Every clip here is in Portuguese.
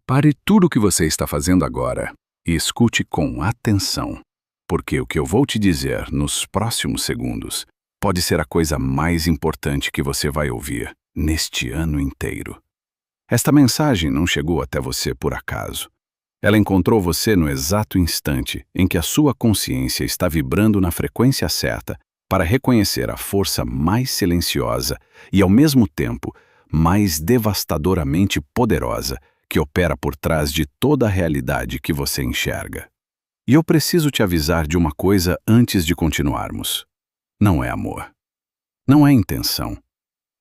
Pare tudo o que você está fazendo agora e escute com atenção, porque o que eu vou te dizer nos próximos segundos pode ser a coisa mais importante que você vai ouvir neste ano inteiro. Esta mensagem não chegou até você por acaso. Ela encontrou você no exato instante em que a sua consciência está vibrando na frequência certa para reconhecer a força mais silenciosa e, ao mesmo tempo, mais devastadoramente poderosa que opera por trás de toda a realidade que você enxerga. E eu preciso te avisar de uma coisa antes de continuarmos. Não é amor. Não é intenção.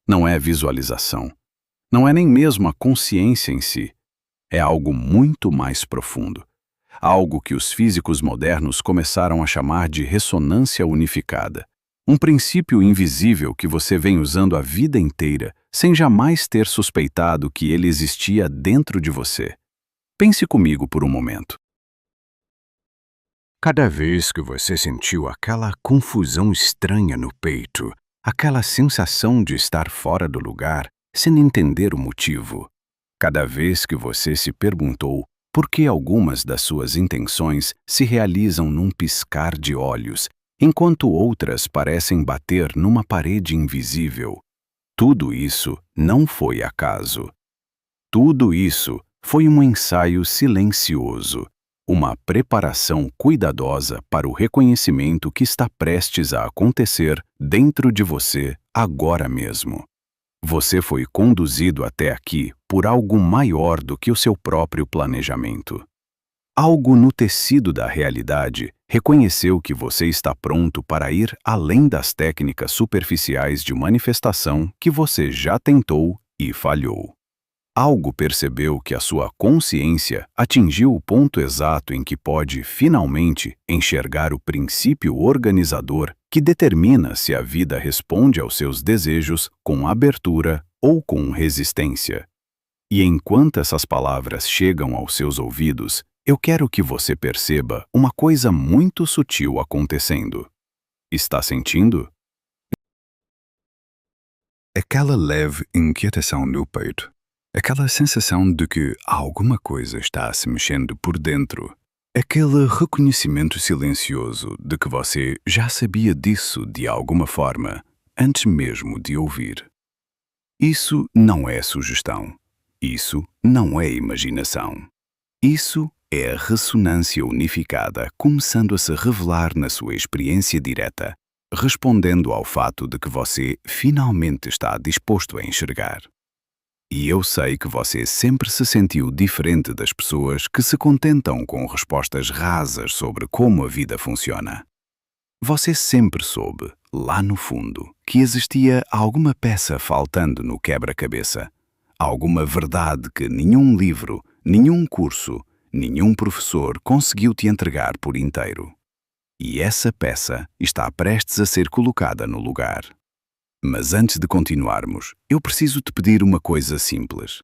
Não é visualização. Não é nem mesmo a consciência em si. É algo muito mais profundo. Algo que os físicos modernos começaram a chamar de ressonância unificada. Um princípio invisível que você vem usando a vida inteira, sem jamais ter suspeitado que ele existia dentro de você. Pense comigo por um momento. Cada vez que você sentiu aquela confusão estranha no peito, aquela sensação de estar fora do lugar, sem entender o motivo, cada vez que você se perguntou por que algumas das suas intenções se realizam num piscar de olhos, enquanto outras parecem bater numa parede invisível, tudo isso não foi acaso. Tudo isso foi um ensaio silencioso, uma preparação cuidadosa para o reconhecimento que está prestes a acontecer dentro de você agora mesmo. Você foi conduzido até aqui por algo maior do que o seu próprio planejamento. Algo no tecido da realidade reconheceu que você está pronto para ir além das técnicas superficiais de manifestação que você já tentou e falhou. Algo percebeu que a sua consciência atingiu o ponto exato em que pode, finalmente, enxergar o princípio organizador que determina se a vida responde aos seus desejos com abertura ou com resistência. E enquanto essas palavras chegam aos seus ouvidos, eu quero que você perceba uma coisa muito sutil acontecendo. Está sentindo? Aquela leve inquietação no peito. Aquela sensação de que alguma coisa está se mexendo por dentro. Aquele reconhecimento silencioso de que você já sabia disso de alguma forma, antes mesmo de ouvir. Isso não é sugestão. Isso não é imaginação. Isso é a ressonância unificada começando a se revelar na sua experiência direta, respondendo ao fato de que você finalmente está disposto a enxergar. E eu sei que você sempre se sentiu diferente das pessoas que se contentam com respostas rasas sobre como a vida funciona. Você sempre soube, lá no fundo, que existia alguma peça faltando no quebra-cabeça, alguma verdade que nenhum livro, nenhum curso, nenhum professor conseguiu te entregar por inteiro. E essa peça está prestes a ser colocada no lugar. Mas antes de continuarmos, eu preciso te pedir uma coisa simples.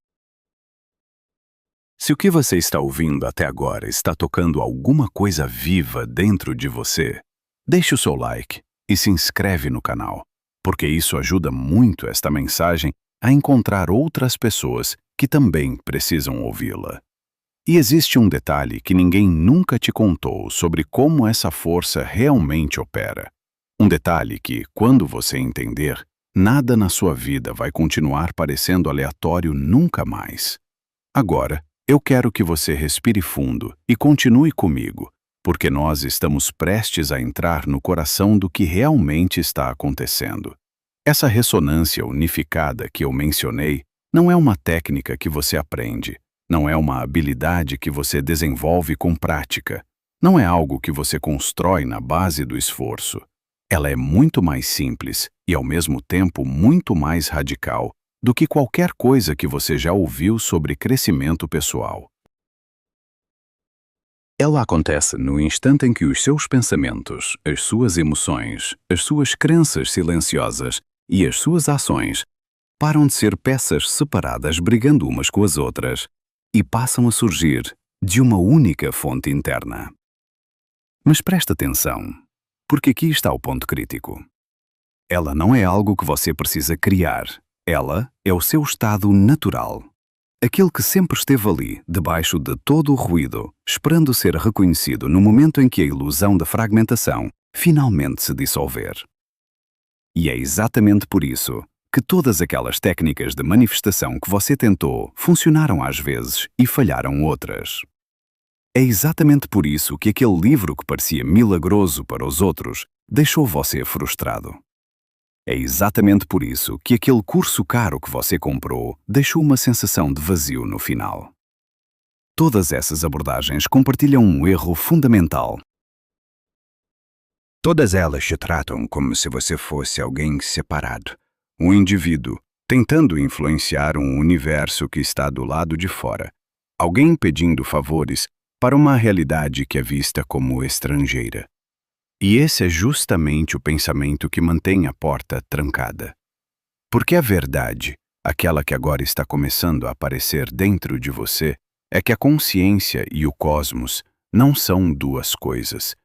Se o que você está ouvindo até agora está tocando alguma coisa viva dentro de você, deixe o seu like e se inscreve no canal, porque isso ajuda muito esta mensagem a encontrar outras pessoas que também precisam ouvi-la. E existe um detalhe que ninguém nunca te contou sobre como essa força realmente opera. Um detalhe que, quando você entender, nada na sua vida vai continuar parecendo aleatório nunca mais. Agora, eu quero que você respire fundo e continue comigo, porque nós estamos prestes a entrar no coração do que realmente está acontecendo. Essa ressonância unificada que eu mencionei não é uma técnica que você aprende, não é uma habilidade que você desenvolve com prática, não é algo que você constrói na base do esforço. Ela é muito mais simples e, ao mesmo tempo, muito mais radical do que qualquer coisa que você já ouviu sobre crescimento pessoal. Ela acontece no instante em que os seus pensamentos, as suas emoções, as suas crenças silenciosas e as suas ações param de ser peças separadas brigando umas com as outras e passam a surgir de uma única fonte interna. Mas presta atenção, porque aqui está o ponto crítico. Ela não é algo que você precisa criar. Ela é o seu estado natural. Aquele que sempre esteve ali, debaixo de todo o ruído, esperando ser reconhecido no momento em que a ilusão da fragmentação finalmente se dissolver. E é exatamente por isso que todas aquelas técnicas de manifestação que você tentou funcionaram às vezes e falharam outras. É exatamente por isso que aquele livro que parecia milagroso para os outros deixou você frustrado. É exatamente por isso que aquele curso caro que você comprou deixou uma sensação de vazio no final. Todas essas abordagens compartilham um erro fundamental. Todas elas te tratam como se você fosse alguém separado, um indivíduo, tentando influenciar um universo que está do lado de fora, alguém pedindo favores para uma realidade que é vista como estrangeira. E esse é justamente o pensamento que mantém a porta trancada. Porque a verdade, aquela que agora está começando a aparecer dentro de você, é que a consciência e o cosmos não são duas coisas.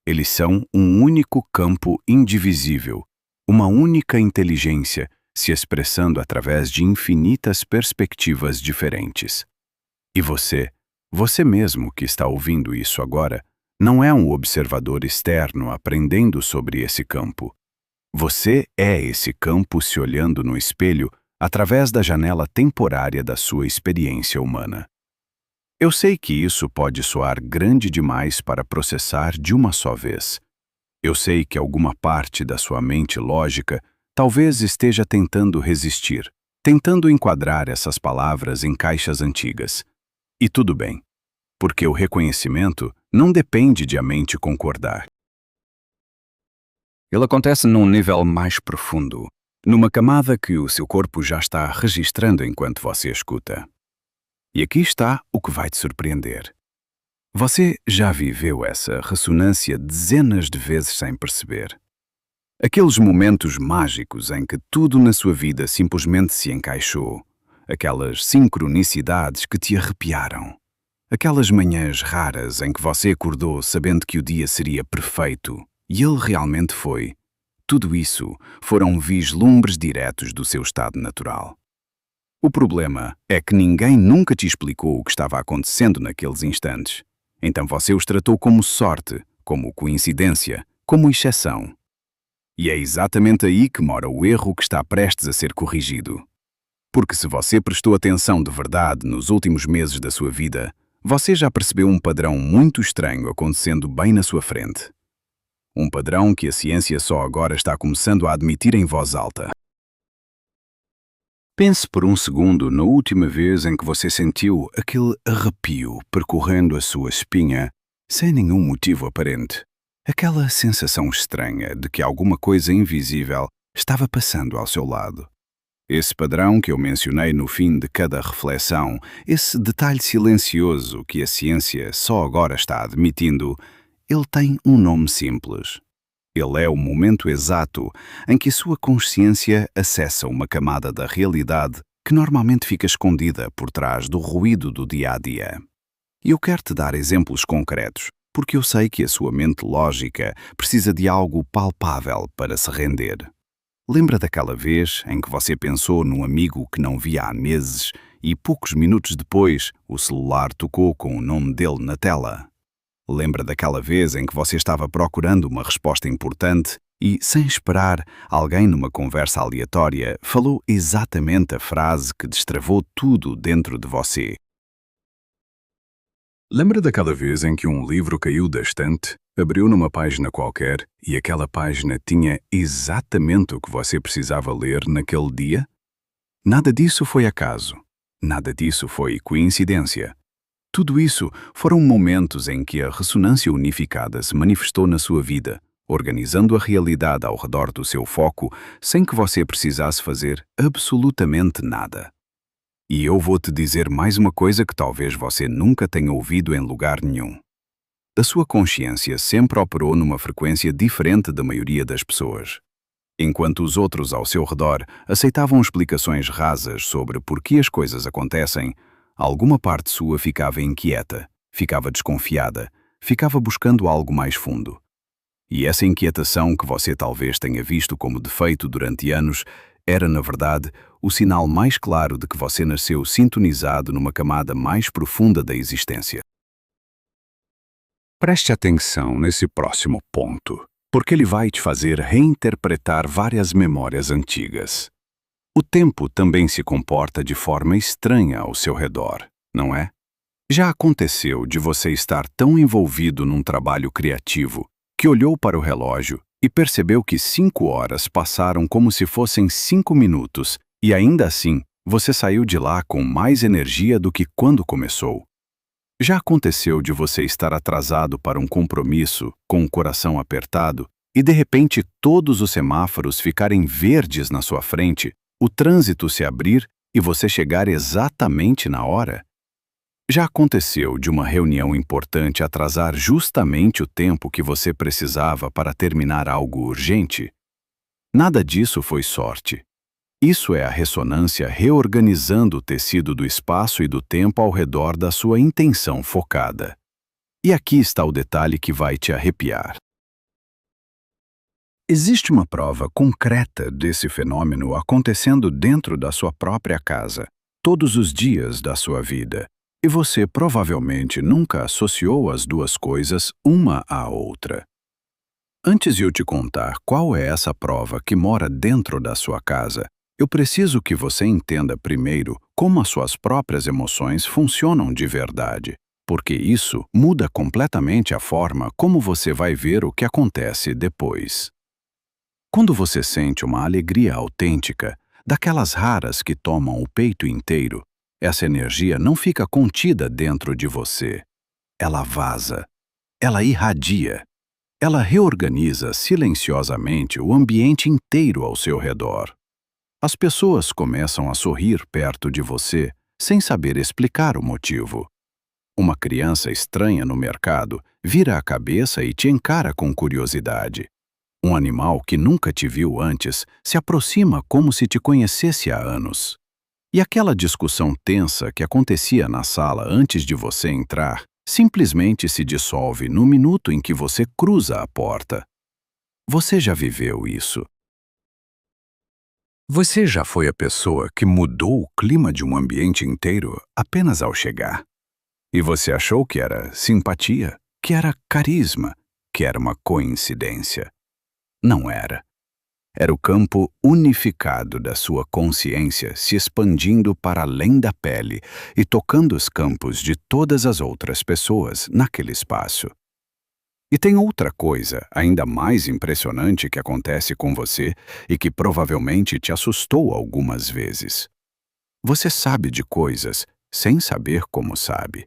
Eles são um único campo indivisível, uma única inteligência se expressando através de infinitas perspectivas diferentes. E você mesmo que está ouvindo isso agora, não é um observador externo aprendendo sobre esse campo. Você é esse campo se olhando no espelho através da janela temporária da sua experiência humana. Eu sei que isso pode soar grande demais para processar de uma só vez. Eu sei que alguma parte da sua mente lógica talvez esteja tentando resistir, tentando enquadrar essas palavras em caixas antigas. E tudo bem, porque o reconhecimento não depende de a mente concordar. Ele acontece num nível mais profundo, numa camada que o seu corpo já está registrando enquanto você escuta. E aqui está o que vai te surpreender. Você já viveu essa ressonância dezenas de vezes sem perceber. Aqueles momentos mágicos em que tudo na sua vida simplesmente se encaixou, aquelas sincronicidades que te arrepiaram. Aquelas manhãs raras em que você acordou sabendo que o dia seria perfeito, e ele realmente foi. Tudo isso foram vislumbres diretos do seu estado natural. O problema é que ninguém nunca te explicou o que estava acontecendo naqueles instantes. Então você os tratou como sorte, como coincidência, como exceção. E é exatamente aí que mora o erro que está prestes a ser corrigido. Porque se você prestou atenção de verdade nos últimos meses da sua vida, você já percebeu um padrão muito estranho acontecendo bem na sua frente. Um padrão que a ciência só agora está começando a admitir em voz alta. Pense por um segundo na última vez em que você sentiu aquele arrepio percorrendo a sua espinha sem nenhum motivo aparente. Aquela sensação estranha de que alguma coisa invisível estava passando ao seu lado. Esse padrão que eu mencionei no fim de cada reflexão, esse detalhe silencioso que a ciência só agora está admitindo, ele tem um nome simples. Ele é o momento exato em que a sua consciência acessa uma camada da realidade que normalmente fica escondida por trás do ruído do dia-a-dia. E eu quero te dar exemplos concretos, porque eu sei que a sua mente lógica precisa de algo palpável para se render. Lembra daquela vez em que você pensou num amigo que não via há meses e poucos minutos depois o celular tocou com o nome dele na tela? Lembra daquela vez em que você estava procurando uma resposta importante e, sem esperar, alguém numa conversa aleatória falou exatamente a frase que destravou tudo dentro de você? Lembra daquela vez em que um livro caiu da estante, abriu numa página qualquer e aquela página tinha exatamente o que você precisava ler naquele dia? Nada disso foi acaso. Nada disso foi coincidência. Tudo isso foram momentos em que a ressonância unificada se manifestou na sua vida, organizando a realidade ao redor do seu foco sem que você precisasse fazer absolutamente nada. E eu vou te dizer mais uma coisa que talvez você nunca tenha ouvido em lugar nenhum. A sua consciência sempre operou numa frequência diferente da maioria das pessoas. Enquanto os outros ao seu redor aceitavam explicações rasas sobre por que as coisas acontecem, alguma parte sua ficava inquieta, ficava desconfiada, ficava buscando algo mais fundo. E essa inquietação que você talvez tenha visto como defeito durante anos, Era, na verdade, o sinal mais claro de que você nasceu sintonizado numa camada mais profunda da existência. Preste atenção nesse próximo ponto, porque ele vai te fazer reinterpretar várias memórias antigas. O tempo também se comporta de forma estranha ao seu redor, não é? Já aconteceu de você estar tão envolvido num trabalho criativo que olhou para o relógio e percebeu que 5 horas passaram como se fossem 5 minutos e ainda assim você saiu de lá com mais energia do que quando começou? Já aconteceu de você estar atrasado para um compromisso, com o coração apertado, e de repente todos os semáforos ficarem verdes na sua frente, o trânsito se abrir e você chegar exatamente na hora? Já aconteceu de uma reunião importante atrasar justamente o tempo que você precisava para terminar algo urgente? Nada disso foi sorte. Isso é a ressonância reorganizando o tecido do espaço e do tempo ao redor da sua intenção focada. E aqui está o detalhe que vai te arrepiar. Existe uma prova concreta desse fenômeno acontecendo dentro da sua própria casa, todos os dias da sua vida. E você provavelmente nunca associou as duas coisas uma à outra. Antes de eu te contar qual é essa prova que mora dentro da sua casa, eu preciso que você entenda primeiro como as suas próprias emoções funcionam de verdade, porque isso muda completamente a forma como você vai ver o que acontece depois. Quando você sente uma alegria autêntica, daquelas raras que tomam o peito inteiro, essa energia não fica contida dentro de você. Ela vaza. Ela irradia. Ela reorganiza silenciosamente o ambiente inteiro ao seu redor. As pessoas começam a sorrir perto de você, sem saber explicar o motivo. Uma criança estranha no mercado vira a cabeça e te encara com curiosidade. Um animal que nunca te viu antes se aproxima como se te conhecesse há anos. E aquela discussão tensa que acontecia na sala antes de você entrar simplesmente se dissolve no minuto em que você cruza a porta. Você já viveu isso? Você já foi a pessoa que mudou o clima de um ambiente inteiro apenas ao chegar? E você achou que era simpatia, que era carisma, que era uma coincidência? Não era. Era o campo unificado da sua consciência se expandindo para além da pele e tocando os campos de todas as outras pessoas naquele espaço. E tem outra coisa ainda mais impressionante que acontece com você e que provavelmente te assustou algumas vezes. Você sabe de coisas sem saber como sabe.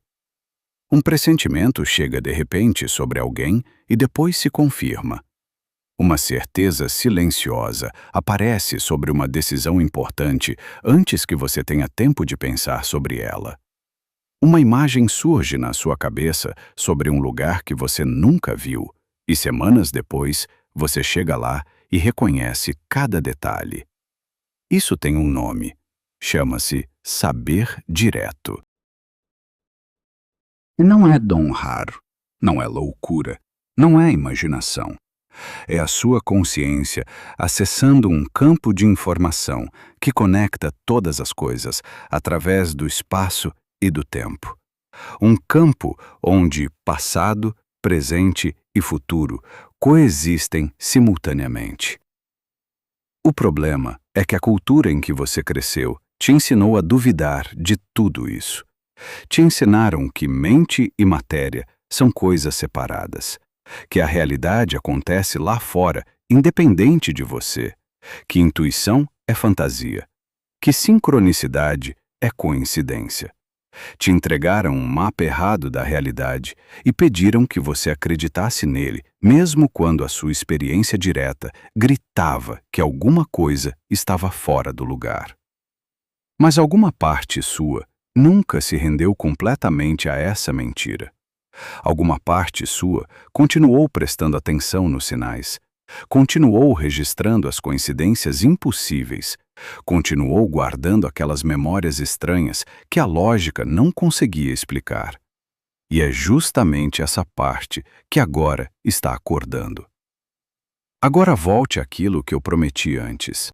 Um pressentimento chega de repente sobre alguém e depois se confirma. Uma certeza silenciosa aparece sobre uma decisão importante antes que você tenha tempo de pensar sobre ela. Uma imagem surge na sua cabeça sobre um lugar que você nunca viu, e semanas depois você chega lá e reconhece cada detalhe. Isso tem um nome. Chama-se saber direto. E não é dom raro, não é loucura, não é imaginação. É a sua consciência acessando um campo de informação que conecta todas as coisas através do espaço e do tempo. Um campo onde passado, presente e futuro coexistem simultaneamente. O problema é que a cultura em que você cresceu te ensinou a duvidar de tudo isso. Te ensinaram que mente e matéria são coisas separadas, que a realidade acontece lá fora, independente de você, que intuição é fantasia, que sincronicidade é coincidência. Te entregaram um mapa errado da realidade e pediram que você acreditasse nele, mesmo quando a sua experiência direta gritava que alguma coisa estava fora do lugar. Mas alguma parte sua nunca se rendeu completamente a essa mentira. Alguma parte sua continuou prestando atenção nos sinais, continuou registrando as coincidências impossíveis, continuou guardando aquelas memórias estranhas que a lógica não conseguia explicar. E é justamente essa parte que agora está acordando. Agora volte àquilo que eu prometi antes.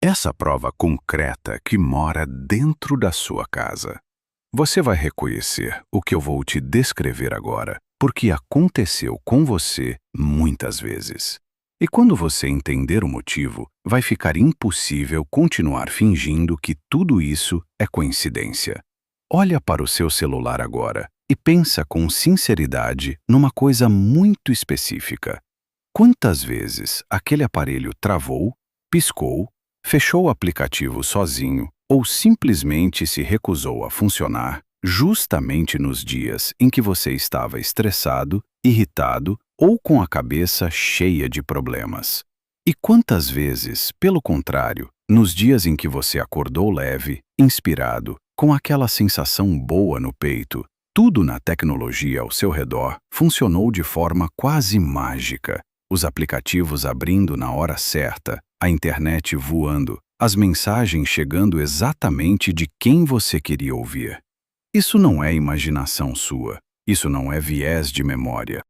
Essa prova concreta que mora dentro da sua casa. Você vai reconhecer o que eu vou te descrever agora, porque aconteceu com você muitas vezes. E quando você entender o motivo, vai ficar impossível continuar fingindo que tudo isso é coincidência. Olha para o seu celular agora e pensa com sinceridade numa coisa muito específica. Quantas vezes aquele aparelho travou, piscou, fechou o aplicativo sozinho ou simplesmente se recusou a funcionar justamente nos dias em que você estava estressado, irritado ou com a cabeça cheia de problemas? E quantas vezes, pelo contrário, nos dias em que você acordou leve, inspirado, com aquela sensação boa no peito, tudo na tecnologia ao seu redor funcionou de forma quase mágica. Os aplicativos abrindo na hora certa, a internet voando, as mensagens chegando exatamente de quem você queria ouvir. Isso não é imaginação sua, isso não é viés de memória.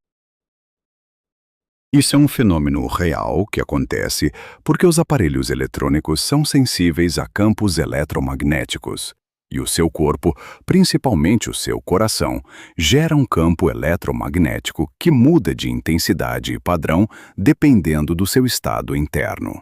Isso é um fenômeno real que acontece porque os aparelhos eletrônicos são sensíveis a campos eletromagnéticos. E o seu corpo, principalmente o seu coração, gera um campo eletromagnético que muda de intensidade e padrão dependendo do seu estado interno.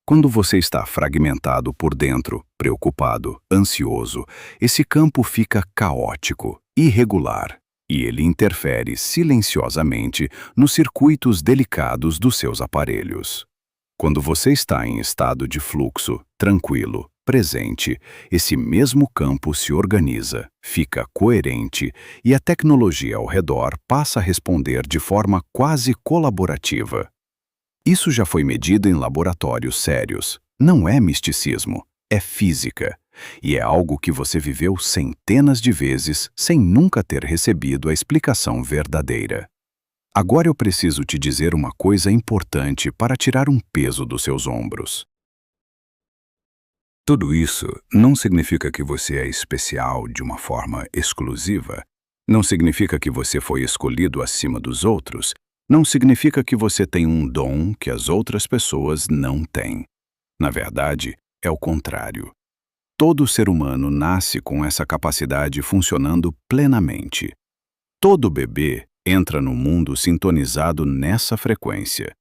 Quando você está fragmentado por dentro, preocupado, ansioso, esse campo fica caótico, irregular, e ele interfere silenciosamente nos circuitos delicados dos seus aparelhos. Quando você está em estado de fluxo, tranquilo, presente, esse mesmo campo se organiza, fica coerente e a tecnologia ao redor passa a responder de forma quase colaborativa. Isso já foi medido em laboratórios sérios. Não é misticismo, é física. E é algo que você viveu centenas de vezes sem nunca ter recebido a explicação verdadeira. Agora eu preciso te dizer uma coisa importante para tirar um peso dos seus ombros. Tudo isso não significa que você é especial de uma forma exclusiva. Não significa que você foi escolhido acima dos outros. Não significa que você tem um dom que as outras pessoas não têm. Na verdade, é o contrário. Todo ser humano nasce com essa capacidade funcionando plenamente. Todo bebê entra no mundo sintonizado nessa frequência.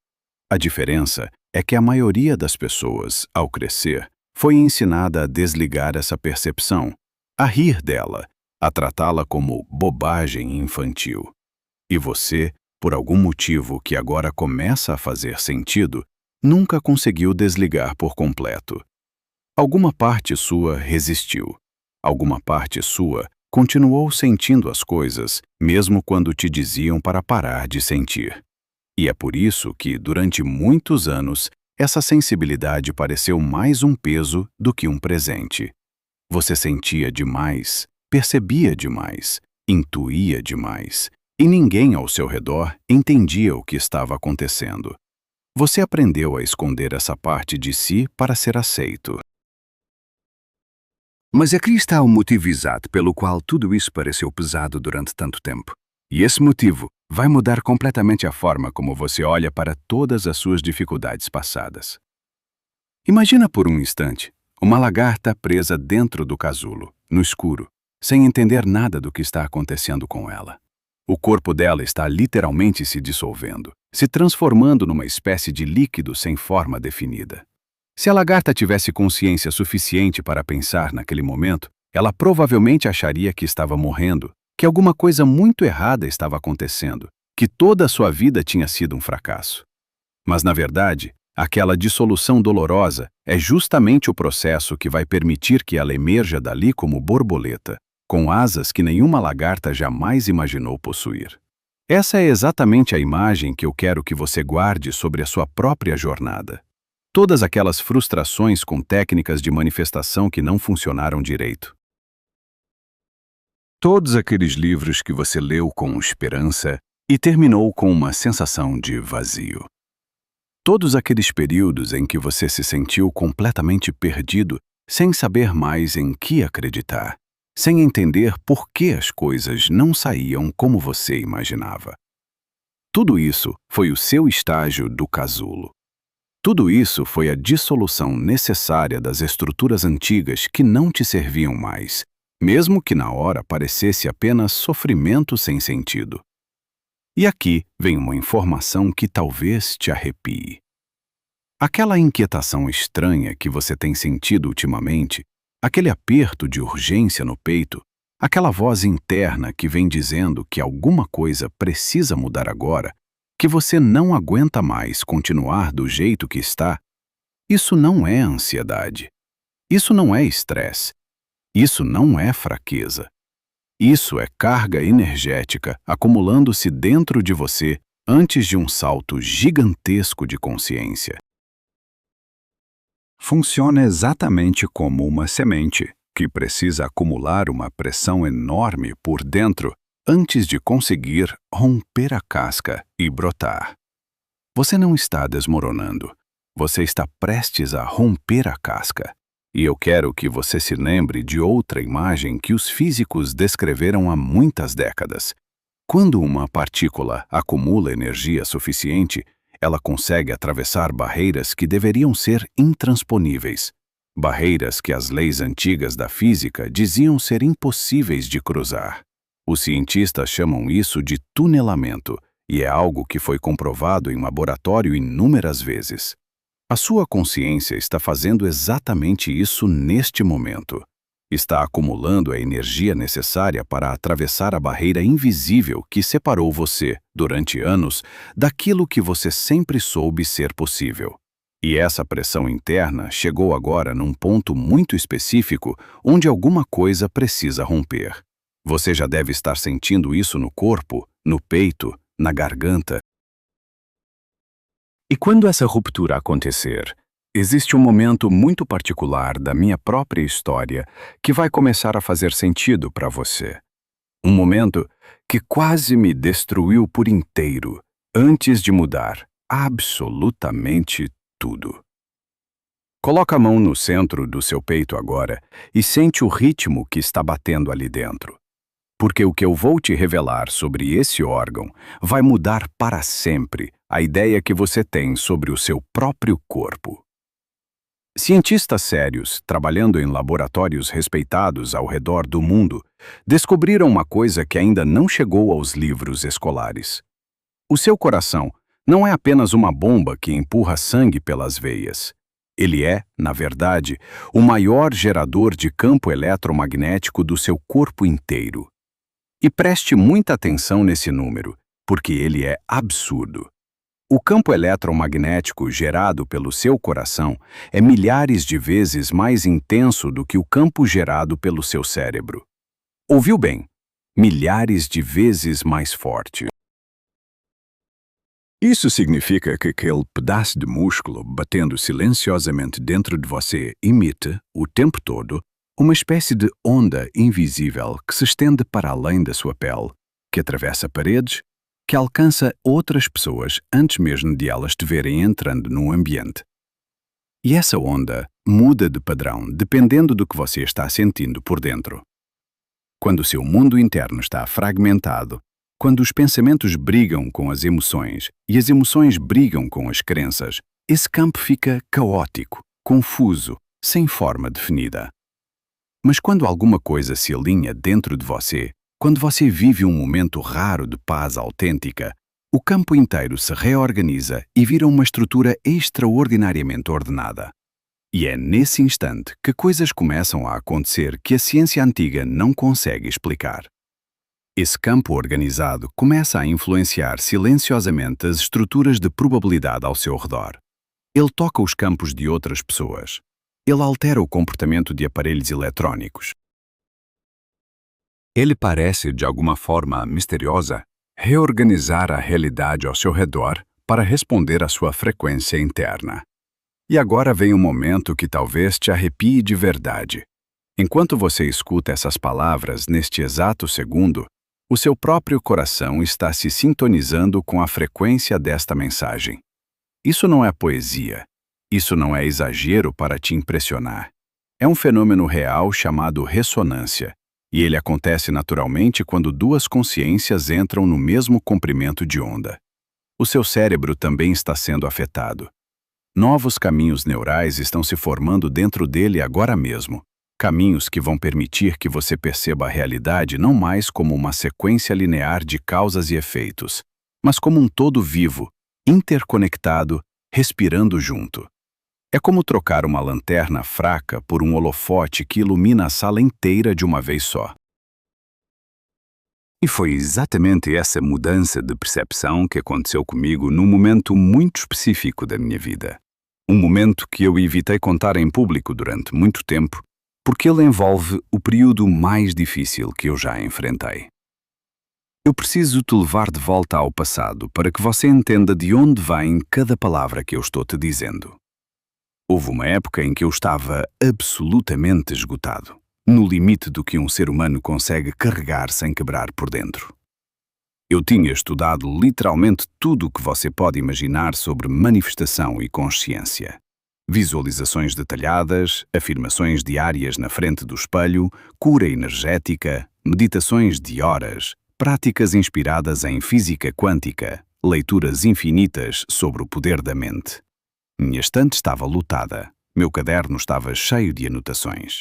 A diferença é que a maioria das pessoas, ao crescer, foi ensinada a desligar essa percepção, a rir dela, a tratá-la como bobagem infantil. E você, por algum motivo que agora começa a fazer sentido, nunca conseguiu desligar por completo. Alguma parte sua resistiu. Alguma parte sua continuou sentindo as coisas, mesmo quando te diziam para parar de sentir. E é por isso que, durante muitos anos, essa sensibilidade pareceu mais um peso do que um presente. Você sentia demais, percebia demais, intuía demais, e ninguém ao seu redor entendia o que estava acontecendo. Você aprendeu a esconder essa parte de si para ser aceito. Mas aqui está o motivo exato pelo qual tudo isso pareceu pesado durante tanto tempo. E esse motivo vai mudar completamente a forma como você olha para todas as suas dificuldades passadas. Imagina por um instante uma lagarta presa dentro do casulo, no escuro, sem entender nada do que está acontecendo com ela. O corpo dela está literalmente se dissolvendo, se transformando numa espécie de líquido sem forma definida. Se a lagarta tivesse consciência suficiente para pensar naquele momento, ela provavelmente acharia que estava morrendo, que alguma coisa muito errada estava acontecendo, que toda a sua vida tinha sido um fracasso. Mas, na verdade, aquela dissolução dolorosa é justamente o processo que vai permitir que ela emerja dali como borboleta, com asas que nenhuma lagarta jamais imaginou possuir. Essa é exatamente a imagem que eu quero que você guarde sobre a sua própria jornada. Todas aquelas frustrações com técnicas de manifestação que não funcionaram direito. Todos aqueles livros que você leu com esperança e terminou com uma sensação de vazio. Todos aqueles períodos em que você se sentiu completamente perdido, sem saber mais em que acreditar, sem entender por que as coisas não saíam como você imaginava. Tudo isso foi o seu estágio do casulo. Tudo isso foi a dissolução necessária das estruturas antigas que não te serviam mais, mesmo que na hora parecesse apenas sofrimento sem sentido. E aqui vem uma informação que talvez te arrepie. Aquela inquietação estranha que você tem sentido ultimamente, aquele aperto de urgência no peito, aquela voz interna que vem dizendo que alguma coisa precisa mudar agora, que você não aguenta mais continuar do jeito que está, isso não é ansiedade. Isso não é estresse. Isso não é fraqueza. Isso é carga energética acumulando-se dentro de você antes de um salto gigantesco de consciência. Funciona exatamente como uma semente, que precisa acumular uma pressão enorme por dentro antes de conseguir romper a casca e brotar. Você não está desmoronando. Você está prestes a romper a casca. E eu quero que você se lembre de outra imagem que os físicos descreveram há muitas décadas. Quando uma partícula acumula energia suficiente, ela consegue atravessar barreiras que deveriam ser intransponíveis. Barreiras que as leis antigas da física diziam ser impossíveis de cruzar. Os cientistas chamam isso de tunelamento, e é algo que foi comprovado em laboratório inúmeras vezes. A sua consciência está fazendo exatamente isso neste momento. Está acumulando a energia necessária para atravessar a barreira invisível que separou você, durante anos, daquilo que você sempre soube ser possível. E essa pressão interna chegou agora num ponto muito específico onde alguma coisa precisa romper. Você já deve estar sentindo isso no corpo, no peito, na garganta. E quando essa ruptura acontecer, existe um momento muito particular da minha própria história que vai começar a fazer sentido para você. Um momento que quase me destruiu por inteiro, antes de mudar absolutamente tudo. Coloca a mão no centro do seu peito agora e sente o ritmo que está batendo ali dentro. Porque o que eu vou te revelar sobre esse órgão vai mudar para sempre a ideia que você tem sobre o seu próprio corpo. Cientistas sérios, trabalhando em laboratórios respeitados ao redor do mundo, descobriram uma coisa que ainda não chegou aos livros escolares. O seu coração não é apenas uma bomba que empurra sangue pelas veias. Ele é, na verdade, o maior gerador de campo eletromagnético do seu corpo inteiro. E preste muita atenção nesse número, porque ele é absurdo. O campo eletromagnético gerado pelo seu coração é milhares de vezes mais intenso do que o campo gerado pelo seu cérebro. Ouviu bem? Milhares de vezes mais forte. Isso significa que aquele pedaço de músculo batendo silenciosamente dentro de você imita, o tempo todo, uma espécie de onda invisível que se estende para além da sua pele, que atravessa paredes, que alcança outras pessoas antes mesmo de elas te verem entrando num ambiente. E essa onda muda de padrão dependendo do que você está sentindo por dentro. Quando o seu mundo interno está fragmentado, quando os pensamentos brigam com as emoções e as emoções brigam com as crenças, esse campo fica caótico, confuso, sem forma definida. Mas quando alguma coisa se alinha dentro de você, quando você vive um momento raro de paz autêntica, o campo inteiro se reorganiza e vira uma estrutura extraordinariamente ordenada. E é nesse instante que coisas começam a acontecer que a ciência antiga não consegue explicar. Esse campo organizado começa a influenciar silenciosamente as estruturas de probabilidade ao seu redor. Ele toca os campos de outras pessoas. Ele altera o comportamento de aparelhos eletrônicos. Ele parece, de alguma forma misteriosa, reorganizar a realidade ao seu redor para responder à sua frequência interna. E agora vem um momento que talvez te arrepie de verdade. Enquanto você escuta essas palavras neste exato segundo, o seu próprio coração está se sintonizando com a frequência desta mensagem. Isso não é poesia. Isso não é exagero para te impressionar. É um fenômeno real chamado ressonância, e ele acontece naturalmente quando duas consciências entram no mesmo comprimento de onda. O seu cérebro também está sendo afetado. Novos caminhos neurais estão se formando dentro dele agora mesmo. Caminhos que vão permitir que você perceba a realidade não mais como uma sequência linear de causas e efeitos, mas como um todo vivo, interconectado, respirando junto. É como trocar uma lanterna fraca por um holofote que ilumina a sala inteira de uma vez só. E foi exatamente essa mudança de percepção que aconteceu comigo num momento muito específico da minha vida. Um momento que eu evitei contar em público durante muito tempo, porque ele envolve o período mais difícil que eu já enfrentei. Eu preciso te levar de volta ao passado para que você entenda de onde vem cada palavra que eu estou te dizendo. Houve uma época em que eu estava absolutamente esgotado, no limite do que um ser humano consegue carregar sem quebrar por dentro. Eu tinha estudado literalmente tudo o que você pode imaginar sobre manifestação e consciência. Visualizações detalhadas, afirmações diárias na frente do espelho, cura energética, meditações de horas, práticas inspiradas em física quântica, leituras infinitas sobre o poder da mente. Minha estante estava lotada, meu caderno estava cheio de anotações.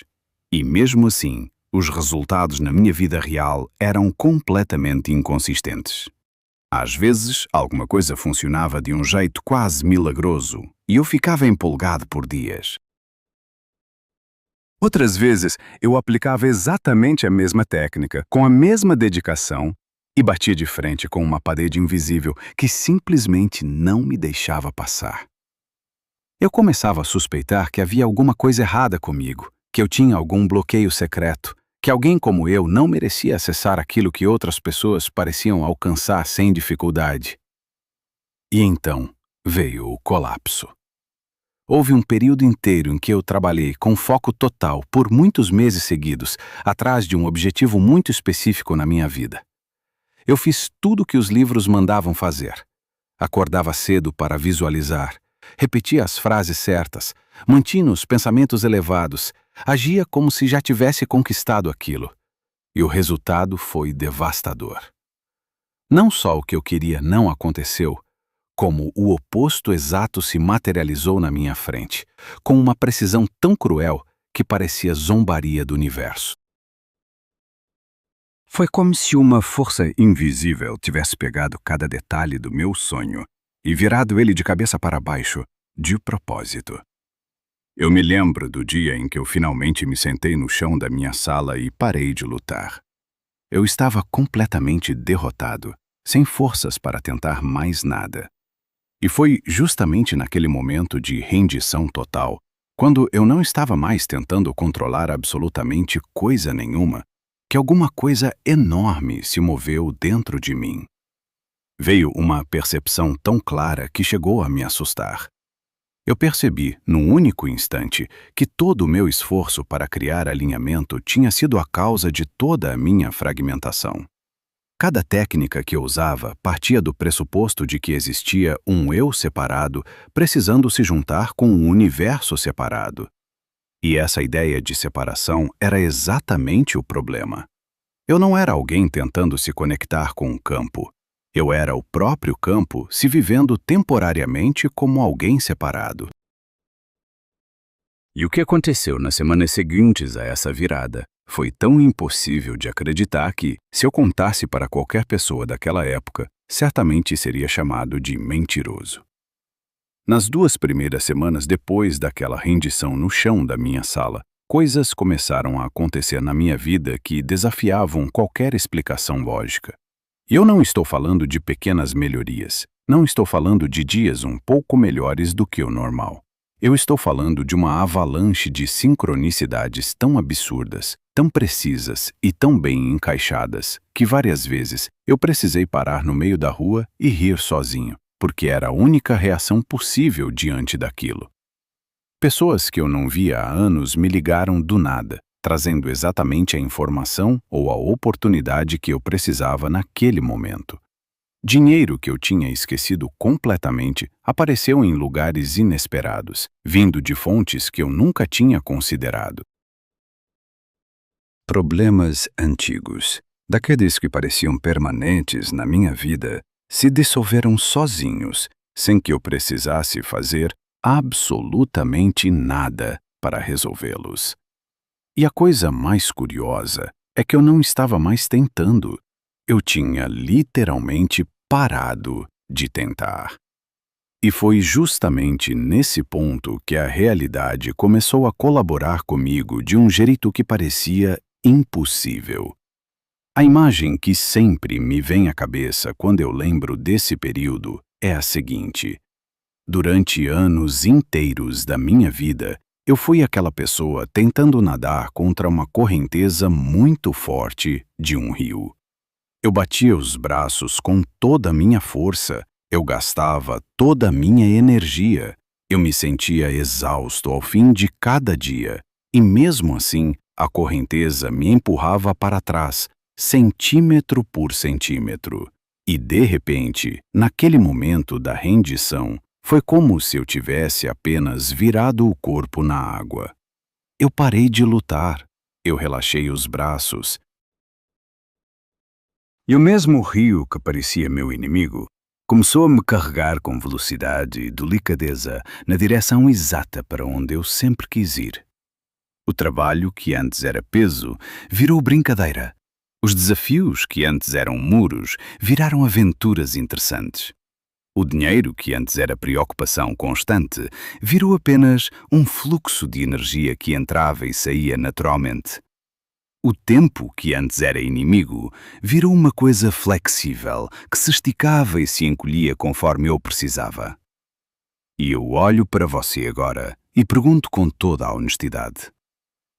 E mesmo assim, os resultados na minha vida real eram completamente inconsistentes. Às vezes, alguma coisa funcionava de um jeito quase milagroso e eu ficava empolgado por dias. Outras vezes, eu aplicava exatamente a mesma técnica, com a mesma dedicação, e batia de frente com uma parede invisível que simplesmente não me deixava passar. Eu começava a suspeitar que havia alguma coisa errada comigo, que eu tinha algum bloqueio secreto, que alguém como eu não merecia acessar aquilo que outras pessoas pareciam alcançar sem dificuldade. E então veio o colapso. Houve um período inteiro em que eu trabalhei com foco total por muitos meses seguidos, atrás de um objetivo muito específico na minha vida. Eu fiz tudo o que os livros mandavam fazer. Acordava cedo para visualizar, repetia as frases certas, mantinha os pensamentos elevados, agia como se já tivesse conquistado aquilo. E o resultado foi devastador. Não só o que eu queria não aconteceu, como o oposto exato se materializou na minha frente, com uma precisão tão cruel que parecia zombaria do universo. Foi como se uma força invisível tivesse pegado cada detalhe do meu sonho e virado ele de cabeça para baixo, de propósito. Eu me lembro do dia em que eu finalmente me sentei no chão da minha sala e parei de lutar. Eu estava completamente derrotado, sem forças para tentar mais nada. E foi justamente naquele momento de rendição total, quando eu não estava mais tentando controlar absolutamente coisa nenhuma, que alguma coisa enorme se moveu dentro de mim. Veio uma percepção tão clara que chegou a me assustar. Eu percebi, num único instante, que todo o meu esforço para criar alinhamento tinha sido a causa de toda a minha fragmentação. Cada técnica que eu usava partia do pressuposto de que existia um eu separado precisando se juntar com um universo separado. E essa ideia de separação era exatamente o problema. Eu não era alguém tentando se conectar com um campo. Eu era o próprio campo se vivendo temporariamente como alguém separado. E o que aconteceu nas semanas seguintes a essa virada foi tão impossível de acreditar que, se eu contasse para qualquer pessoa daquela época, certamente seria chamado de mentiroso. Nas 2 primeiras semanas depois daquela rendição no chão da minha sala, coisas começaram a acontecer na minha vida que desafiavam qualquer explicação lógica. E eu não estou falando de pequenas melhorias, não estou falando de dias um pouco melhores do que o normal. Eu estou falando de uma avalanche de sincronicidades tão absurdas, tão precisas e tão bem encaixadas, que várias vezes eu precisei parar no meio da rua e rir sozinho, porque era a única reação possível diante daquilo. Pessoas que eu não via há anos me ligaram do nada, trazendo exatamente a informação ou a oportunidade que eu precisava naquele momento. Dinheiro que eu tinha esquecido completamente apareceu em lugares inesperados, vindo de fontes que eu nunca tinha considerado. Problemas antigos, daqueles que pareciam permanentes na minha vida, se dissolveram sozinhos, sem que eu precisasse fazer absolutamente nada para resolvê-los. E a coisa mais curiosa é que eu não estava mais tentando. Eu tinha literalmente parado de tentar. E foi justamente nesse ponto que a realidade começou a colaborar comigo de um jeito que parecia impossível. A imagem que sempre me vem à cabeça quando eu lembro desse período é a seguinte: durante anos inteiros da minha vida, eu fui aquela pessoa tentando nadar contra uma correnteza muito forte de um rio. Eu batia os braços com toda a minha força, eu gastava toda a minha energia, eu me sentia exausto ao fim de cada dia, e mesmo assim, a correnteza me empurrava para trás, centímetro por centímetro. E de repente, naquele momento da rendição, foi como se eu tivesse apenas virado o corpo na água. Eu parei de lutar, eu relaxei os braços. E o mesmo rio que parecia meu inimigo começou a me carregar com velocidade e delicadeza na direção exata para onde eu sempre quis ir. O trabalho que antes era peso virou brincadeira. Os desafios que antes eram muros viraram aventuras interessantes. O dinheiro que antes era preocupação constante virou apenas um fluxo de energia que entrava e saía naturalmente. O tempo, que antes era inimigo, virou uma coisa flexível, que se esticava e se encolhia conforme eu precisava. E eu olho para você agora e pergunto com toda a honestidade: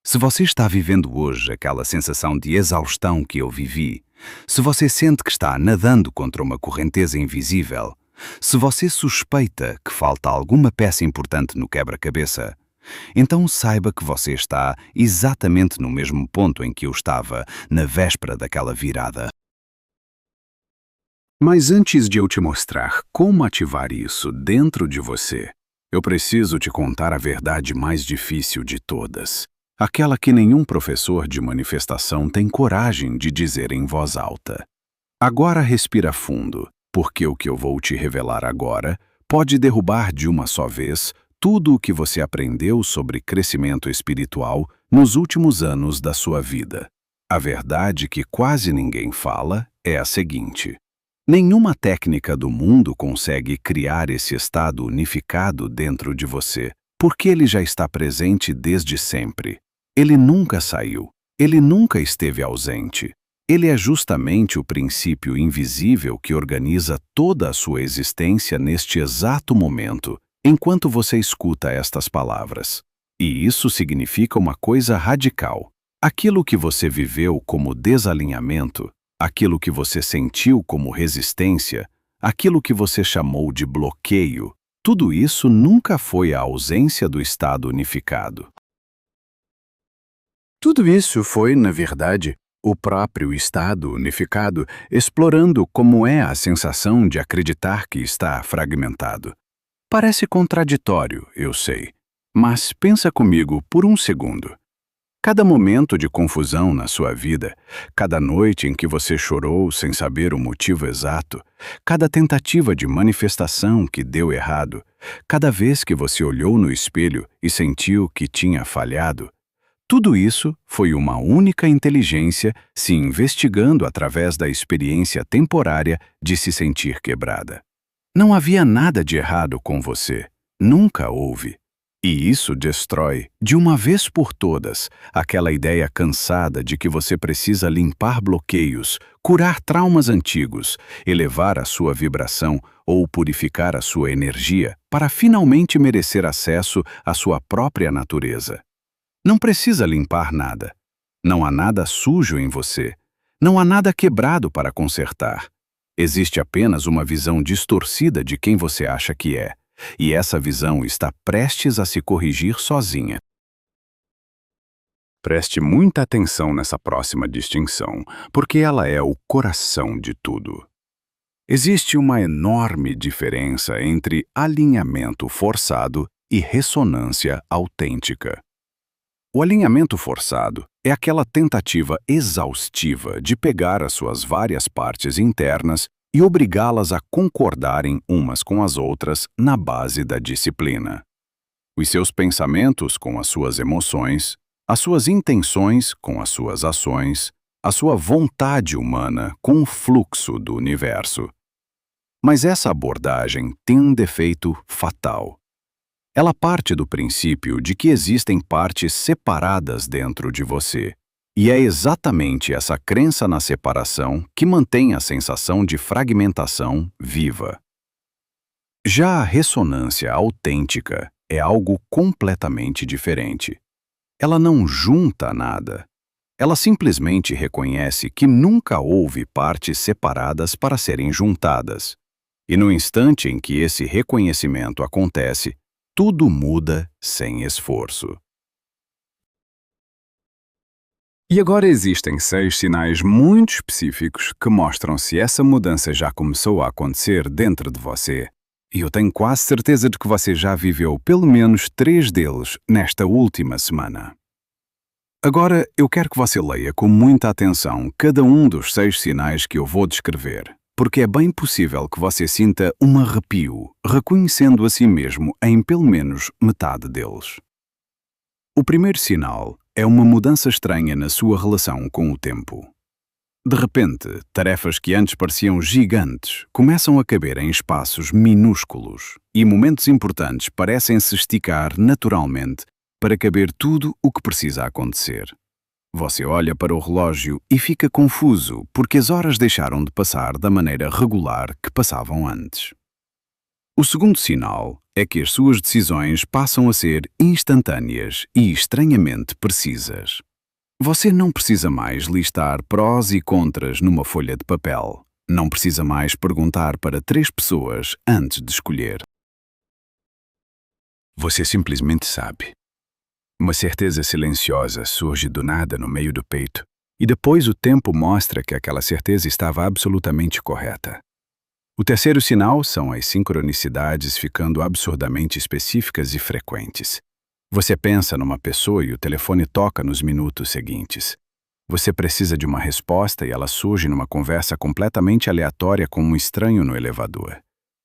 se você está vivendo hoje aquela sensação de exaustão que eu vivi, se você sente que está nadando contra uma correnteza invisível, se você suspeita que falta alguma peça importante no quebra-cabeça, então saiba que você está exatamente no mesmo ponto em que eu estava na véspera daquela virada. Mas antes de eu te mostrar como ativar isso dentro de você, eu preciso te contar a verdade mais difícil de todas, aquela que nenhum professor de manifestação tem coragem de dizer em voz alta. Agora respira fundo, porque o que eu vou te revelar agora pode derrubar de uma só vez tudo o que você aprendeu sobre crescimento espiritual nos últimos anos da sua vida. A verdade que quase ninguém fala é a seguinte: nenhuma técnica do mundo consegue criar esse estado unificado dentro de você, porque ele já está presente desde sempre. Ele nunca saiu, ele nunca esteve ausente. Ele é justamente o princípio invisível que organiza toda a sua existência neste exato momento, enquanto você escuta estas palavras. E isso significa uma coisa radical. Aquilo que você viveu como desalinhamento, aquilo que você sentiu como resistência, aquilo que você chamou de bloqueio, tudo isso nunca foi a ausência do estado unificado. Tudo isso foi, na verdade, o próprio estado unificado explorando como é a sensação de acreditar que está fragmentado. Parece contraditório, eu sei, mas pensa comigo por um segundo. Cada momento de confusão na sua vida, cada noite em que você chorou sem saber o motivo exato, cada tentativa de manifestação que deu errado, cada vez que você olhou no espelho e sentiu que tinha falhado, tudo isso foi uma única inteligência se investigando através da experiência temporária de se sentir quebrada. Não havia nada de errado com você, nunca houve. E isso destrói, de uma vez por todas, aquela ideia cansada de que você precisa limpar bloqueios, curar traumas antigos, elevar a sua vibração ou purificar a sua energia para finalmente merecer acesso à sua própria natureza. Não precisa limpar nada. Não há nada sujo em você. Não há nada quebrado para consertar. Existe apenas uma visão distorcida de quem você acha que é, e essa visão está prestes a se corrigir sozinha. Preste muita atenção nessa próxima distinção, porque ela é o coração de tudo. Existe uma enorme diferença entre alinhamento forçado e ressonância autêntica. O alinhamento forçado é aquela tentativa exaustiva de pegar as suas várias partes internas e obrigá-las a concordarem umas com as outras na base da disciplina. os seus pensamentos com as suas emoções, as suas intenções com as suas ações, a sua vontade humana com o fluxo do universo. Mas essa abordagem tem um defeito fatal. Ela parte do princípio de que existem partes separadas dentro de você. E é exatamente essa crença na separação que mantém a sensação de fragmentação viva. Já a ressonância autêntica é algo completamente diferente. Ela não junta nada. Ela simplesmente reconhece que nunca houve partes separadas para serem juntadas. E no instante em que esse reconhecimento acontece, tudo muda sem esforço. E agora existem 6 sinais muito específicos que mostram se essa mudança já começou a acontecer dentro de você. E eu tenho quase certeza de que você já viveu pelo menos 3 deles nesta última semana. Agora, eu quero que você leia com muita atenção cada um dos 6 sinais que eu vou descrever, porque é bem possível que você sinta um arrepio, reconhecendo a si mesmo em pelo menos metade deles. O primeiro sinal é uma mudança estranha na sua relação com o tempo. De repente, tarefas que antes pareciam gigantes começam a caber em espaços minúsculos e momentos importantes parecem se esticar naturalmente para caber tudo o que precisa acontecer. Você olha para o relógio e fica confuso porque as horas deixaram de passar da maneira regular que passavam antes. O segundo sinal é que as suas decisões passam a ser instantâneas e estranhamente precisas. Você não precisa mais listar prós e contras numa folha de papel. Não precisa mais perguntar para 3 pessoas antes de escolher. Você simplesmente sabe. Uma certeza silenciosa surge do nada no meio do peito, e depois o tempo mostra que aquela certeza estava absolutamente correta. O terceiro sinal são as sincronicidades ficando absurdamente específicas e frequentes. Você pensa numa pessoa e o telefone toca nos minutos seguintes. Você precisa de uma resposta e ela surge numa conversa completamente aleatória com um estranho no elevador.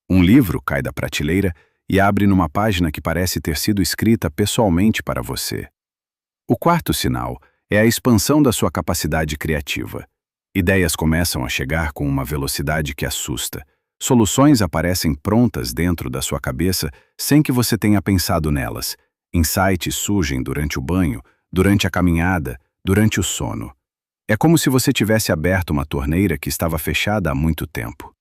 Um livro cai da prateleira e abre numa página que parece ter sido escrita pessoalmente para você. O quarto sinal é a expansão da sua capacidade criativa. Ideias começam a chegar com uma velocidade que assusta. Soluções aparecem prontas dentro da sua cabeça sem que você tenha pensado nelas. Insights surgem durante o banho, durante a caminhada, durante o sono. É como se você tivesse aberto uma torneira que estava fechada há muito tempo.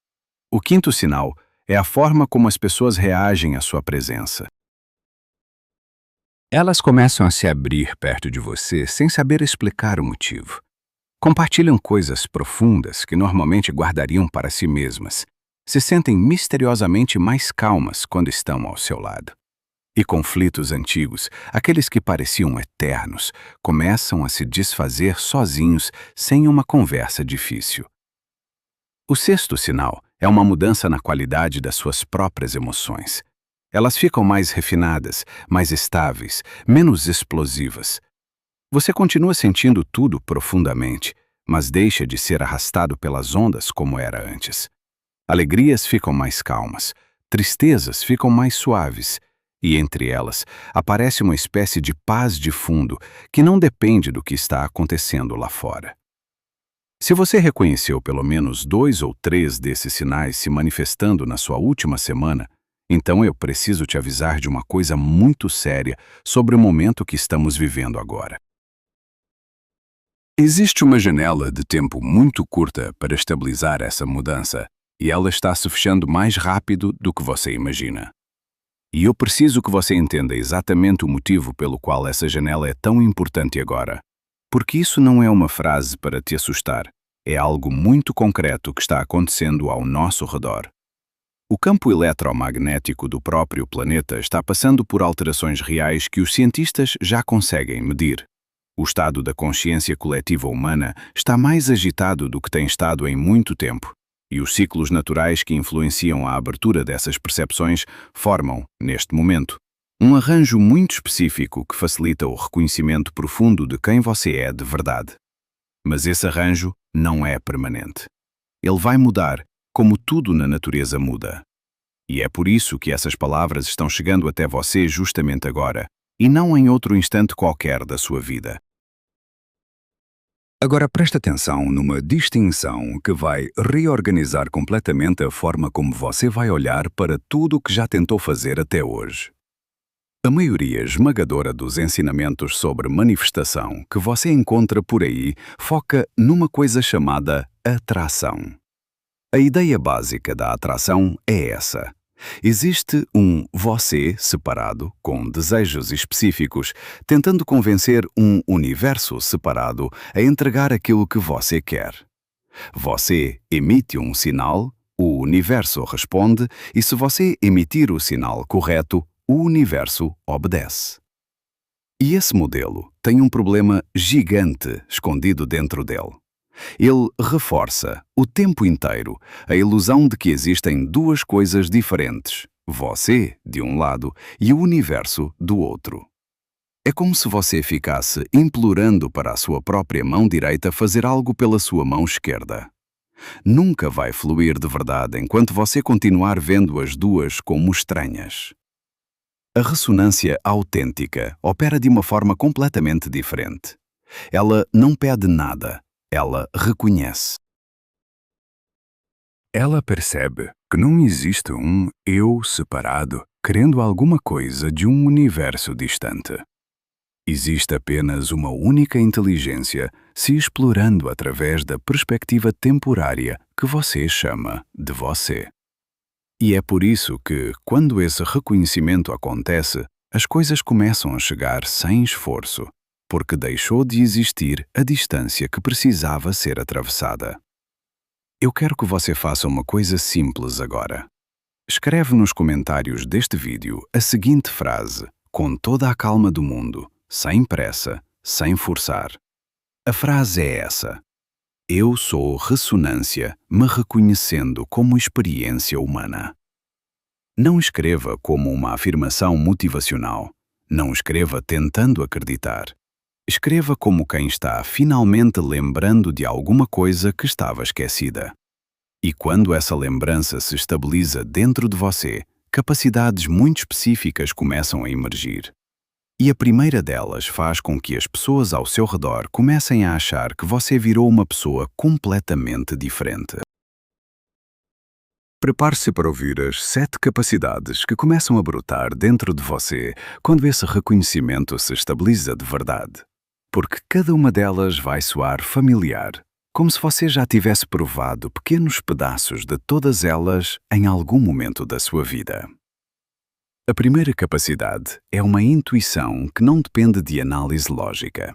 O quinto sinal é a forma como as pessoas reagem à sua presença. Elas começam a se abrir perto de você sem saber explicar o motivo. Compartilham coisas profundas que normalmente guardariam para si mesmas. Se sentem misteriosamente mais calmas quando estão ao seu lado. E conflitos antigos, aqueles que pareciam eternos, começam a se desfazer sozinhos sem uma conversa difícil. O sexto sinal é uma mudança na qualidade das suas próprias emoções. Elas ficam mais refinadas, mais estáveis, menos explosivas. Você continua sentindo tudo profundamente, mas deixa de ser arrastado pelas ondas como era antes. Alegrias ficam mais calmas, tristezas ficam mais suaves, e entre elas aparece uma espécie de paz de fundo que não depende do que está acontecendo lá fora. Se você reconheceu pelo menos 2 ou 3 desses sinais se manifestando na sua última semana, então eu preciso te avisar de uma coisa muito séria sobre o momento que estamos vivendo agora. Existe uma janela de tempo muito curta para estabilizar essa mudança, e ela está se fechando mais rápido do que você imagina. E eu preciso que você entenda exatamente o motivo pelo qual essa janela é tão importante agora. Porque isso não é uma frase para te assustar, é algo muito concreto que está acontecendo ao nosso redor. O campo eletromagnético do próprio planeta está passando por alterações reais que os cientistas já conseguem medir. O estado da consciência coletiva humana está mais agitado do que tem estado em muito tempo. E os ciclos naturais que influenciam a abertura dessas percepções formam, neste momento, um arranjo muito específico que facilita o reconhecimento profundo de quem você é de verdade. Mas esse arranjo não é permanente. Ele vai mudar, como tudo na natureza muda. E é por isso que essas palavras estão chegando até você justamente agora, e não em outro instante qualquer da sua vida. Agora preste atenção numa distinção que vai reorganizar completamente a forma como você vai olhar para tudo o que já tentou fazer até hoje. A maioria esmagadora dos ensinamentos sobre manifestação que você encontra por aí foca numa coisa chamada atração. A ideia básica da atração é essa. Existe um você separado, com desejos específicos, tentando convencer um universo separado a entregar aquilo que você quer. Você emite um sinal, o universo responde, e se você emitir o sinal correto, o universo obedece. E esse modelo tem um problema gigante escondido dentro dele. Ele reforça o tempo inteiro a ilusão de que existem duas coisas diferentes, você, de um lado, e o universo, do outro. É como se você ficasse implorando para a sua própria mão direita fazer algo pela sua mão esquerda. Nunca vai fluir de verdade enquanto você continuar vendo as duas como estranhas. A ressonância autêntica opera de uma forma completamente diferente. Ela não pede nada. Ela reconhece. Ela percebe que não existe um eu separado querendo alguma coisa de um universo distante. Existe apenas uma única inteligência se explorando através da perspectiva temporária que você chama de você. E é por isso que, quando esse reconhecimento acontece, as coisas começam a chegar sem esforço, porque deixou de existir a distância que precisava ser atravessada. Eu quero que você faça uma coisa simples agora. Escreve nos comentários deste vídeo a seguinte frase, com toda a calma do mundo, sem pressa, sem forçar. A frase é essa: eu sou ressonância, me reconhecendo como experiência humana. Não escreva como uma afirmação motivacional. Não escreva tentando acreditar. Escreva como quem está finalmente lembrando de alguma coisa que estava esquecida. E quando essa lembrança se estabiliza dentro de você, capacidades muito específicas começam a emergir. E a primeira delas faz com que as pessoas ao seu redor comecem a achar que você virou uma pessoa completamente diferente. Prepare-se para ouvir as 7 capacidades que começam a brotar dentro de você quando esse reconhecimento se estabiliza de verdade. Porque cada uma delas vai soar familiar, como se você já tivesse provado pequenos pedaços de todas elas em algum momento da sua vida. A primeira capacidade é uma intuição que não depende de análise lógica.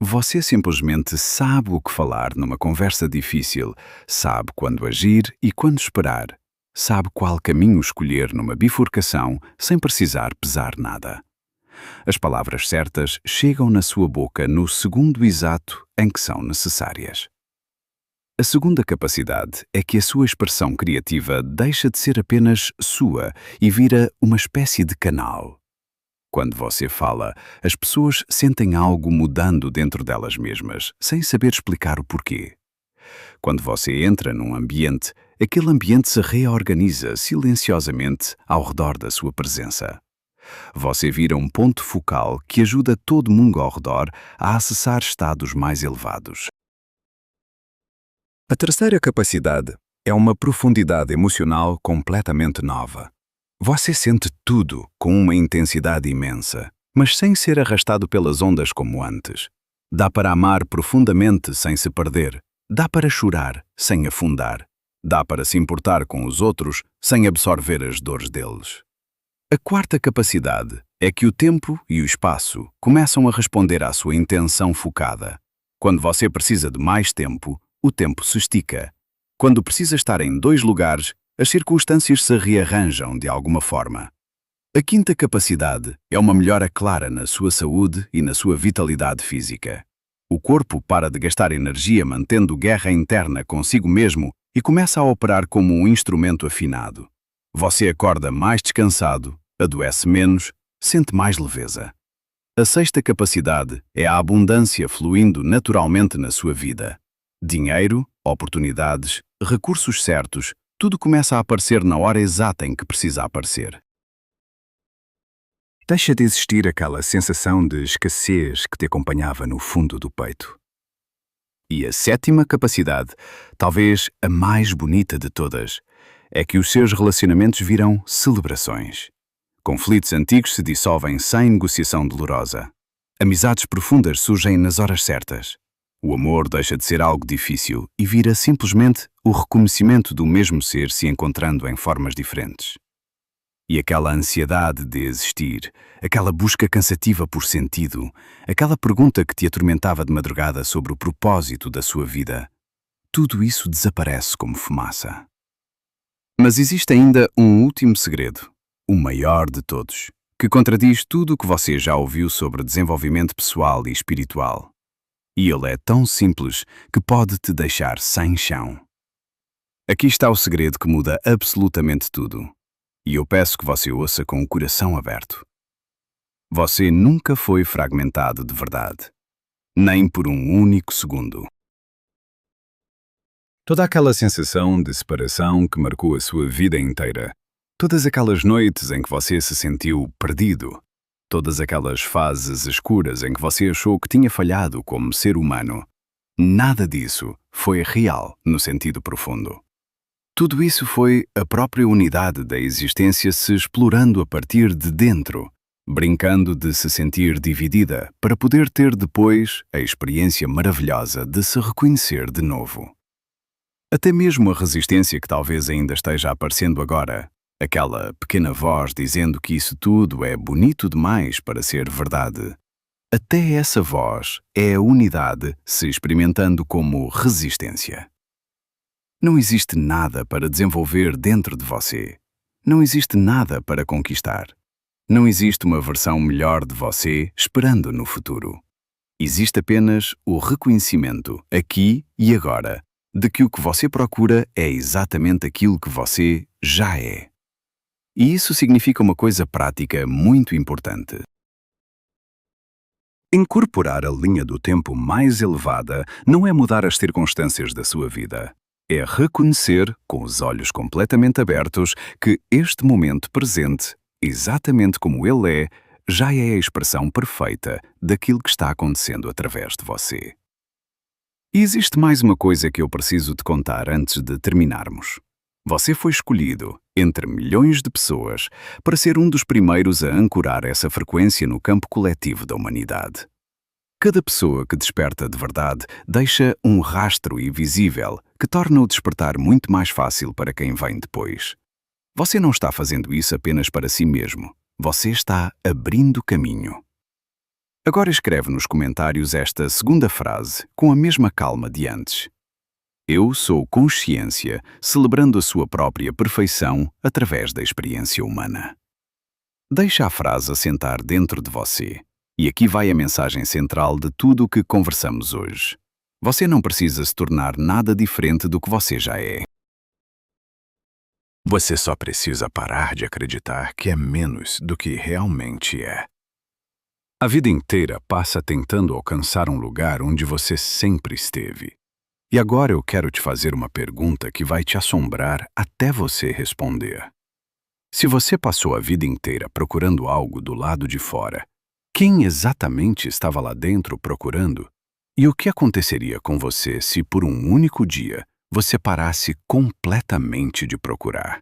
Você simplesmente sabe o que falar numa conversa difícil, sabe quando agir e quando esperar, sabe qual caminho escolher numa bifurcação sem precisar pesar nada. As palavras certas chegam na sua boca no segundo exato em que são necessárias. A segunda capacidade é que a sua expressão criativa deixa de ser apenas sua e vira uma espécie de canal. Quando você fala, as pessoas sentem algo mudando dentro delas mesmas, sem saber explicar o porquê. Quando você entra num ambiente, aquele ambiente se reorganiza silenciosamente ao redor da sua presença. Você vira um ponto focal que ajuda todo mundo ao redor a acessar estados mais elevados. A terceira capacidade é uma profundidade emocional completamente nova. Você sente tudo com uma intensidade imensa, mas sem ser arrastado pelas ondas como antes. Dá para amar profundamente sem se perder. Dá para chorar sem afundar. Dá para se importar com os outros sem absorver as dores deles. A quarta capacidade é que o tempo e o espaço começam a responder à sua intenção focada. Quando você precisa de mais tempo, o tempo se estica. Quando precisa estar em 2 lugares, as circunstâncias se rearranjam de alguma forma. A quinta capacidade é uma melhora clara na sua saúde e na sua vitalidade física. O corpo para de gastar energia mantendo guerra interna consigo mesmo e começa a operar como um instrumento afinado. Você acorda mais descansado, adoece menos, sente mais leveza. A sexta capacidade é a abundância fluindo naturalmente na sua vida. Dinheiro, oportunidades, recursos certos, Tudo começa a aparecer na hora exata em que precisa aparecer. Deixa de existir aquela sensação de escassez que te acompanhava no fundo do peito. E a sétima capacidade, talvez a mais bonita de todas, é que os seus relacionamentos viram celebrações. Conflitos antigos se dissolvem sem negociação dolorosa. Amizades profundas surgem nas horas certas. O amor deixa de ser algo difícil e vira simplesmente o reconhecimento do mesmo ser se encontrando em formas diferentes. E aquela ansiedade de existir, aquela busca cansativa por sentido, aquela pergunta que te atormentava de madrugada sobre o propósito da sua vida, tudo isso desaparece como fumaça. Mas existe ainda um último segredo, o maior de todos, que contradiz tudo o que você já ouviu sobre desenvolvimento pessoal e espiritual. E ele é tão simples que pode te deixar sem chão. Aqui está o segredo que muda absolutamente tudo. E eu peço que você ouça com o coração aberto. Você nunca foi fragmentado de verdade, nem por um único segundo. Toda aquela sensação de separação que marcou a sua vida inteira, todas aquelas noites em que você se sentiu perdido, todas aquelas fases escuras em que você achou que tinha falhado como ser humano, nada disso foi real no sentido profundo. Tudo isso foi a própria unidade da existência se explorando a partir de dentro, brincando de se sentir dividida para poder ter depois a experiência maravilhosa de se reconhecer de novo. Até mesmo a resistência que talvez ainda esteja aparecendo agora, aquela pequena voz dizendo que isso tudo é bonito demais para ser verdade, até essa voz é a unidade se experimentando como resistência. Não existe nada para desenvolver dentro de você. Não existe nada para conquistar. Não existe uma versão melhor de você esperando no futuro. Existe apenas o reconhecimento, aqui e agora, de que o que você procura é exatamente aquilo que você já é. E isso significa uma coisa prática muito importante. Incorporar a linha do tempo mais elevada não é mudar as circunstâncias da sua vida. É reconhecer, com os olhos completamente abertos, que este momento presente, exatamente como ele é, já é a expressão perfeita daquilo que está acontecendo através de você. E existe mais uma coisa que eu preciso te contar antes de terminarmos. Você foi escolhido, entre milhões de pessoas, para ser um dos primeiros a ancorar essa frequência no campo coletivo da humanidade. Cada pessoa que desperta de verdade deixa um rastro invisível que torna o despertar muito mais fácil para quem vem depois. Você não está fazendo isso apenas para si mesmo. Você está abrindo caminho. Agora escreve nos comentários esta segunda frase com a mesma calma de antes. Eu sou consciência, celebrando a sua própria perfeição através da experiência humana. Deixa a frase assentar dentro de você. E aqui vai a mensagem central de tudo o que conversamos hoje. Você não precisa se tornar nada diferente do que você já é. Você só precisa parar de acreditar que é menos do que realmente é. A vida inteira passa tentando alcançar um lugar onde você sempre esteve. E agora eu quero te fazer uma pergunta que vai te assombrar até você responder. Se você passou a vida inteira procurando algo do lado de fora, quem exatamente estava lá dentro procurando? E o que aconteceria com você se por um único dia você parasse completamente de procurar?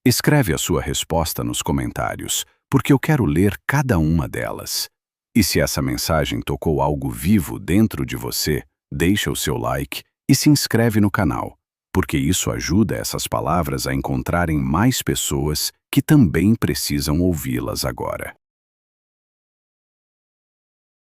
Escreve a sua resposta nos comentários, porque eu quero ler cada uma delas. E se essa mensagem tocou algo vivo dentro de você, deixa o seu like e se inscreve no canal, porque isso ajuda essas palavras a encontrarem mais pessoas que também precisam ouvi-las agora.